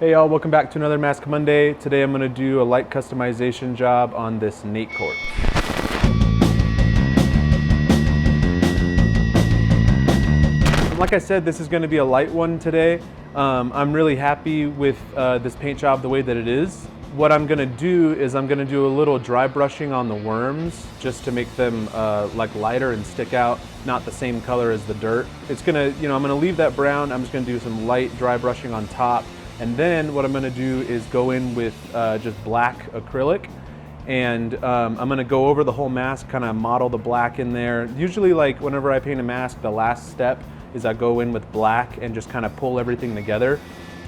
Hey y'all, welcome back to another Mask Monday. Today I'm going to do a light customization job on this Nate corpse. Like I said, this is going to be a light one today. I'm really happy with this paint job the way that it is. What I'm going to do is I'm going to do a little dry brushing on the worms just to make them like lighter and stick out, not the same color as the dirt. It's going to, I'm going to leave that brown. I'm just going to do some light dry brushing on top. And then what I'm going to do is go in with just black acrylic, and I'm going to go over the whole mask, kind of model the black in there. Usually, like whenever I paint a mask, the last step is I go in with black and just kind of pull everything together.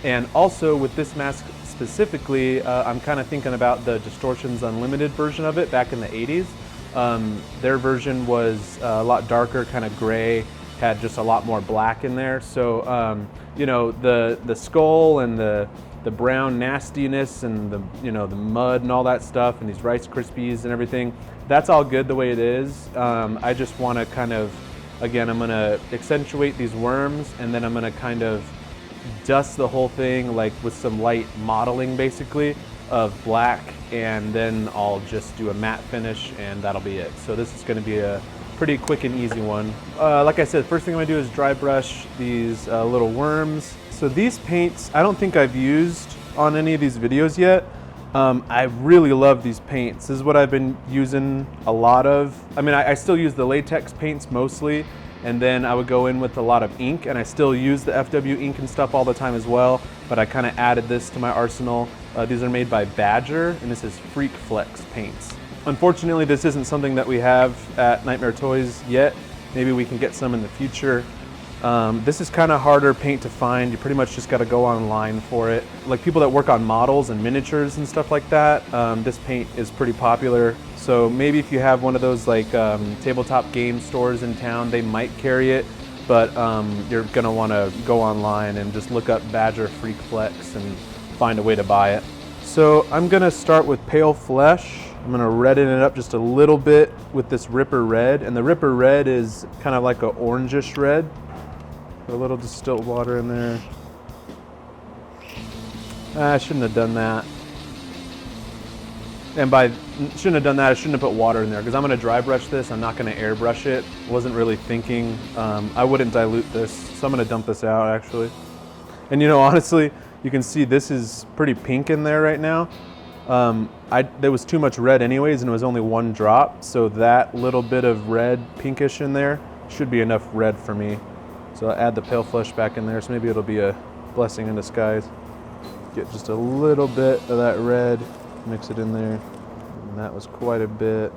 And also with this mask specifically, I'm kind of thinking about the Distortions Unlimited version of it back in the 80s. Their version was a lot darker, kind of gray, had just a lot more black in there. So the skull and the brown nastiness and the mud and all that stuff and these Rice Krispies and everything, that's all good the way it is. I just want to kind of, again, I'm going to accentuate these worms, and then I'm going to kind of dust the whole thing like with some light modeling basically of black, and then I'll just do a matte finish and that'll be it. So this is going to be a pretty quick and easy one. Like I said, first thing I'm going to do is dry brush these little worms. So these paints, I don't think I've used on any of these videos yet. I really love these paints. This is what I've been using a lot of. I mean, I still use the latex paints mostly, and then I would go in with a lot of ink, and I still use the FW ink and stuff all the time as well, but I kind of added this to my arsenal. These are made by Badger, and this is Freak Flex paints. Unfortunately, this isn't something that we have at Nightmare Toys yet. Maybe we can get some in the future. This is kind of harder paint to find. You pretty much just got to go online for it. Like people that work on models and miniatures and stuff like that, this paint is pretty popular. So maybe if you have one of those like tabletop game stores in town, they might carry it, but you're going to want to go online and just look up Badger Freak Flex and find a way to buy it. So I'm going to start with Pale Flesh. I'm going to redden it up just a little bit with this Ripper Red, and the Ripper Red is kind of like an orangish red. Put a little distilled water in there. I shouldn't have done that. And by shouldn't have done that, I shouldn't have put water in there because I'm going to dry brush this. I'm not going to airbrush it. Wasn't really thinking. I wouldn't dilute this, so I'm going to dump this out actually. And honestly, you can see this is pretty pink in there right now. There was too much red anyways, and it was only one drop, so that little bit of red pinkish in there should be enough red for me. So I'll add the Pale Flesh back in there, so maybe it'll be a blessing in disguise. Get just a little bit of that red, mix it in there, and that was quite a bit.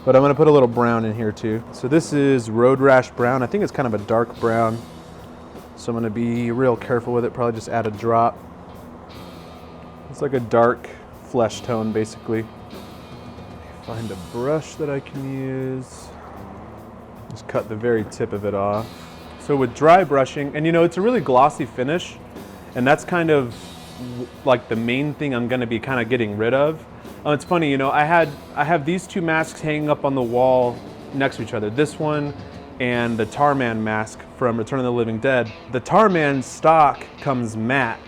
But I'm going to put a little brown in here too. So this is Road Rash Brown. I think it's kind of a dark brown, so I'm going to be real careful with it, probably just add a drop. It's like a dark flesh tone basically. Find a brush that I can use. Just cut the very tip of it off. So with dry brushing, and it's a really glossy finish, and that's kind of like the main thing I'm going to be kind of getting rid of. It's funny, I have these two masks hanging up on the wall next to each other. This one and the Tarman mask from Return of the Living Dead. The Tarman stock comes matte,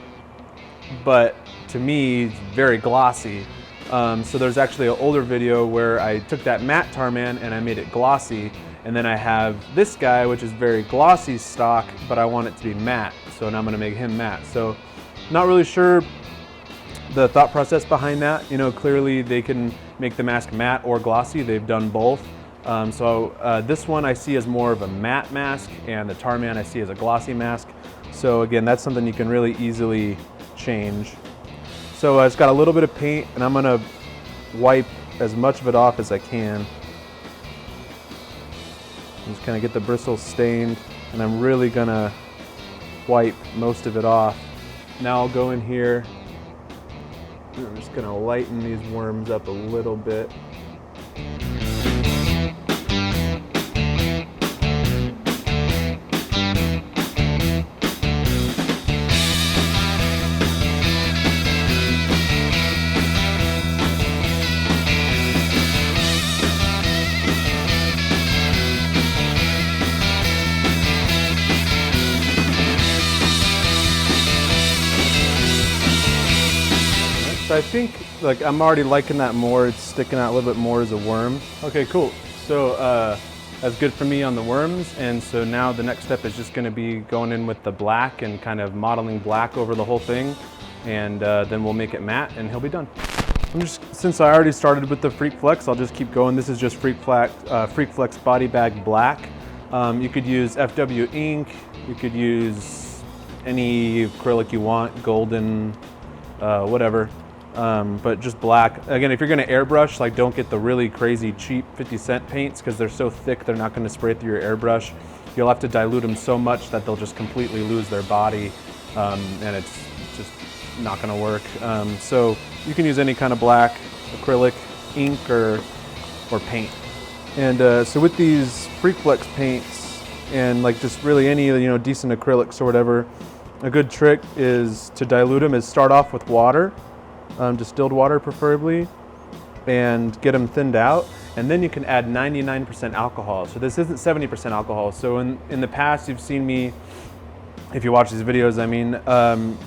but to me it's very glossy. So there's actually an older video where I took that matte Tarman and I made it glossy. And then I have this guy, which is very glossy stock, but I want it to be matte. So now I'm gonna make him matte. So not really sure the thought process behind that. Clearly they can make the mask matte or glossy. They've done both. This one I see as more of a matte mask, and the Tarman I see as a glossy mask. So again, that's something you can really easily change. So it's got a little bit of paint, and I'm gonna wipe as much of it off as I can. Just kind of get the bristles stained, and I'm really gonna wipe most of it off. Now I'll go in here, and I'm just gonna lighten these worms up a little bit. So I think like I'm already liking that more. It's sticking out a little bit more as a worm. Okay, cool. So that's good for me on the worms. And so now the next step is just gonna be going in with the black and kind of modeling black over the whole thing. And then we'll make it matte and he'll be done. Since I already started with the Freak Flex, I'll just keep going. This is just Freak Flex Body Bag Black. You could use FW ink, you could use any acrylic you want, golden, whatever, but just black. Again, if you're gonna airbrush, like don't get the really crazy cheap 50-cent paints because they're so thick they're not gonna spray through your airbrush. You'll have to dilute them so much that they'll just completely lose their body, and it's just not gonna work. So you can use any kind of black, acrylic, ink, or paint. And so with these Freak Flex paints and like just really any decent acrylics or whatever, a good trick is to dilute them. Is start off with water, distilled water preferably, and get them thinned out. And then you can add 99% alcohol. So this isn't 70% alcohol. So in the past you've seen me, if you watch these videos, I mean,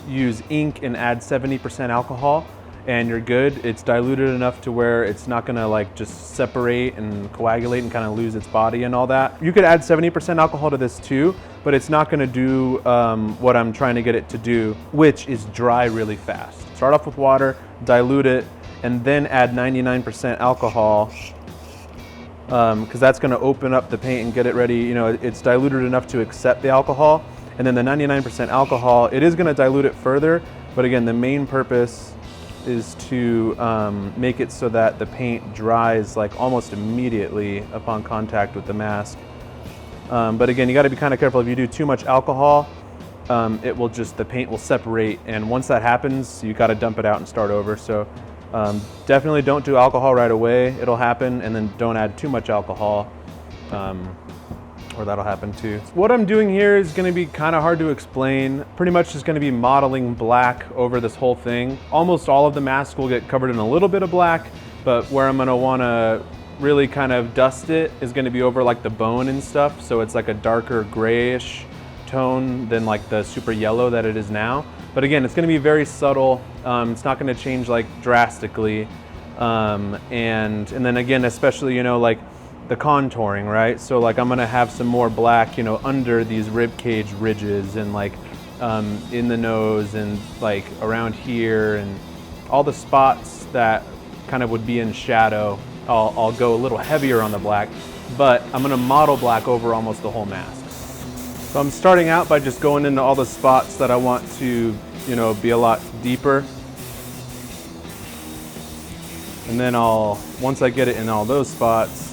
use ink and add 70% alcohol and you're good. It's diluted enough to where it's not gonna like just separate and coagulate and kind of lose its body and all that. You could add 70% alcohol to this too, but it's not gonna do what I'm trying to get it to do, which is dry really fast. Start off with water, dilute it, and then add 99% alcohol, because that's gonna open up the paint and get it ready. It's diluted enough to accept the alcohol. And then the 99% alcohol, it is gonna dilute it further, but again, the main purpose is to make it so that the paint dries like almost immediately upon contact with the mask. But again, you gotta be kind of careful. If you do too much alcohol, the paint will separate, and once that happens, you gotta dump it out and start over. So definitely don't do alcohol right away. It'll happen, and then don't add too much alcohol. Or that'll happen too. What I'm doing here is gonna be kind of hard to explain. Pretty much just gonna be modeling black over this whole thing. Almost all of the mask will get covered in a little bit of black, but where I'm gonna wanna really kind of dust it is gonna be over like the bone and stuff. So it's like a darker grayish tone than like the super yellow that it is now. But again, it's gonna be very subtle. It's not gonna change like drastically. And then again, especially, like the contouring, right? So like I'm gonna have some more black, under these rib cage ridges and like in the nose and like around here and all the spots that kind of would be in shadow. I'll go a little heavier on the black, but I'm gonna model black over almost the whole mask. So I'm starting out by just going into all the spots that I want to, be a lot deeper. And then once I get it in all those spots,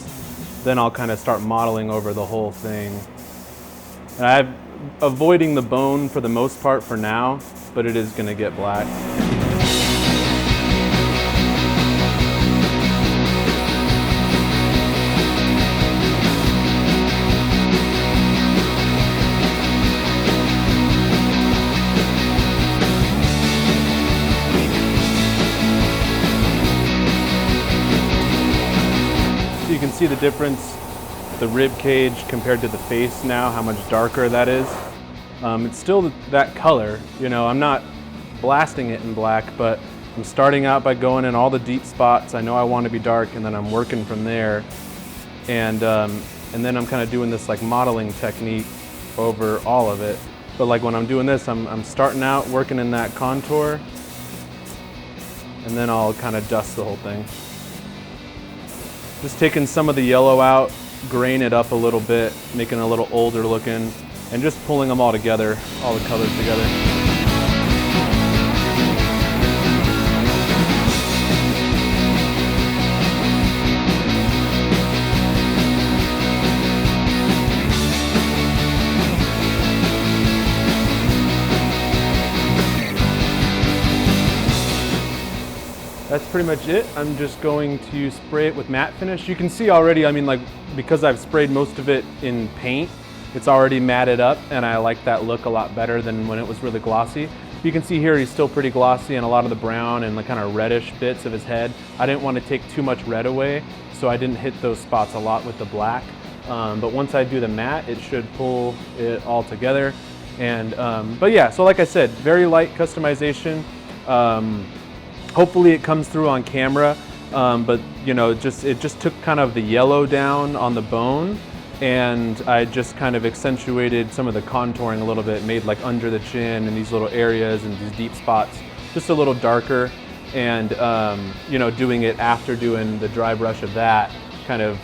then I'll kind of start modeling over the whole thing. And I'm avoiding the bone for the most part for now, but it is gonna get black. You can see the difference, the rib cage compared to the face now, how much darker that is. It's still that color, I'm not blasting it in black, but I'm starting out by going in all the deep spots. I know I want to be dark, and then I'm working from there. And then I'm kind of doing this like modeling technique over all of it. But like when I'm doing this, I'm starting out working in that contour, and then I'll kind of dust the whole thing. Just taking some of the yellow out, graying it up a little bit, making it a little older looking, and just pulling them all together, all the colors together. That's pretty much it. I'm just going to spray it with matte finish. You can see already, because I've sprayed most of it in paint, it's already matted up, and I like that look a lot better than when it was really glossy. You can see here he's still pretty glossy, and a lot of the brown and the kind of reddish bits of his head. I didn't want to take too much red away, so I didn't hit those spots a lot with the black. But once I do the matte, it should pull it all together. But yeah, so like I said, very light customization. Hopefully it comes through on camera, but you know, it just took kind of the yellow down on the bone, and I just kind of accentuated some of the contouring a little bit, made like under the chin and these little areas and these deep spots just a little darker. And you know, doing it after doing the dry brush of that, kind of,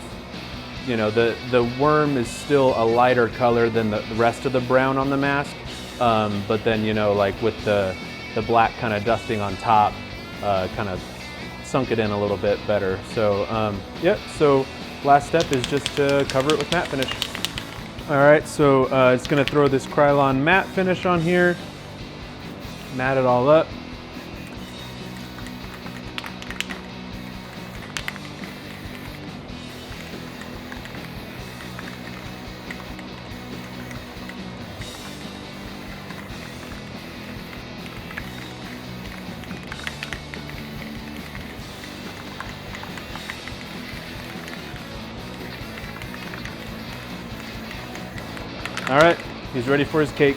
you know, the worm is still a lighter color than the rest of the brown on the mask, but then, you know, like with the black kind of dusting on top, kind of sunk it in a little bit better. So yeah, so last step is just to cover it with matte finish. All right, so it's gonna throw this Krylon matte finish on here, matte it all up. All right, he's ready for his cake.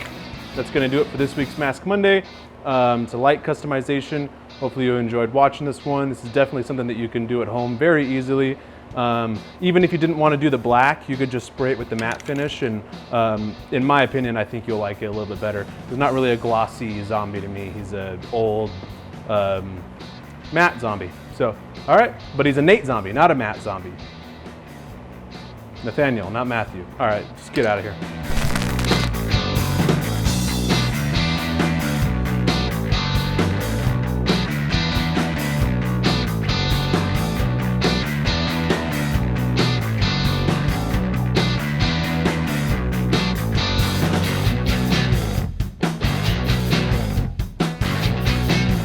That's gonna do it for this week's Mask Monday. It's a light customization. Hopefully you enjoyed watching this one. This is definitely something that you can do at home very easily. Even if you didn't want to do the black, you could just spray it with the matte finish, and in my opinion, I think you'll like it a little bit better. He's not really a glossy zombie to me. He's an old matte zombie. So, all right, but he's a Nate zombie, not a Matt zombie. Nathaniel, not Matthew. All right, just get out of here.